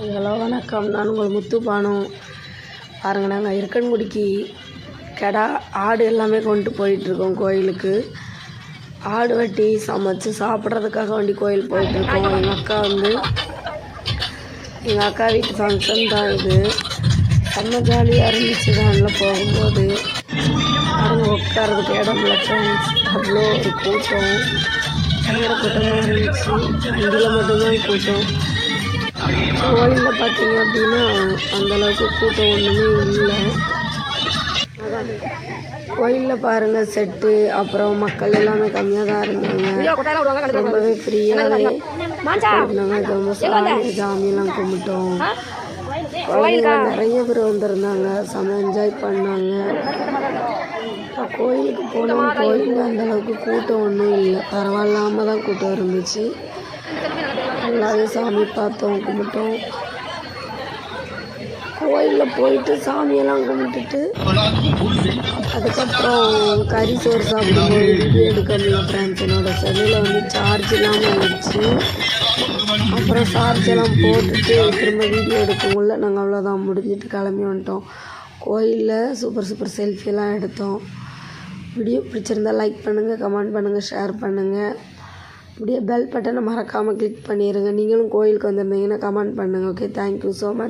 Hello வணக்கம். நான் உங்கள் முத்துப்பானு. பாருங்கள், நாங்கள் இருக்கன்குடிக்கு கெடா ஆடு எல்லாமே கொண்டு போயிட்டுருக்கோம் கோயிலுக்கு. ஆடு வெட்டி சமைச்சு சாப்பிட்றதுக்காக வேண்டி கோயில் போயிட்டுருக்கோம். எங்கள் அக்கா வீட்டு ஃபங்க்ஷன் தான் இது. செம்ம ஜாலியாக இருந்துச்சு வேனில் போகும்போது. பாருங்கள், உட்காரதுக்கு இடம் இல்லை ஃப்ரெண்ட்ஸ். அவ்வளோ ஒரு கூட்டம், பயங்கர கூட்டமாக இருந்துச்சு. வண்டியில் மட்டும்தான் கூட்டம். கோயிலில் பார்த்தீங்க அப்படின்னா அந்தளவுக்கு கூட்டம் ஒன்றுமே இல்லை. கோயிலில் பாருங்கள், செட்டு அப்புறம் மக்கள் எல்லாமே கம்மியாக தான் இருந்தாங்க. ரொம்பவே ஃப்ரீயாகவே இருந்தாங்க. ரொம்ப சாமியெல்லாம் கும்பிட்டோம். குழந்தைங்களாம் நிறைய பேர் வந்திருந்தாங்க. செம்ம என்ஜாய் பண்ணாங்க. கோயிலுக்கு போனோம். கோயிலில் அந்தளவுக்கு கூட்டம் ஒன்றும் இல்லை, பரவாயில்லாமல் தான் கூட்டம் இருந்துச்சு. நல்லாவே சாமி பார்த்தோம், கும்பிட்டோம். கோயிலில் போயிட்டு சாமியெல்லாம் கும்பிட்டுட்டு அதுக்கப்புறம் கறி சோறு சாப்பிடும்போது வீடியோ எடுக்க முடியல ஃப்ரெண்ட்ஸ். என்னோடய செல்லில் சார்ஜ் இல்லாமல் இருந்துச்சு. அப்புறம் சார்ஜெல்லாம் போட்டுட்டு திரும்ப வீடியோ எடுக்கக்குள்ள நாங்கள் அவ்வளோதான் முடிஞ்சிட்டு கிளம்பி வந்துட்டோம். கோயிலில் சூப்பர் செல்ஃபியெல்லாம் எடுத்தோம். வீடியோ பிடிச்சிருந்தால் லைக் பண்ணுங்கள், கமெண்ட் பண்ணுங்கள், ஷேர் பண்ணுங்கள். அப்படியே பெல் பட்டனை மறக்காமல் கிளிக் பண்ணிடுங்க. நீங்களும் கோயிலுக்கு வந்திருந்தீங்கன்னா கமெண்ட் பண்ணுங்கள். Okay, thank you so much.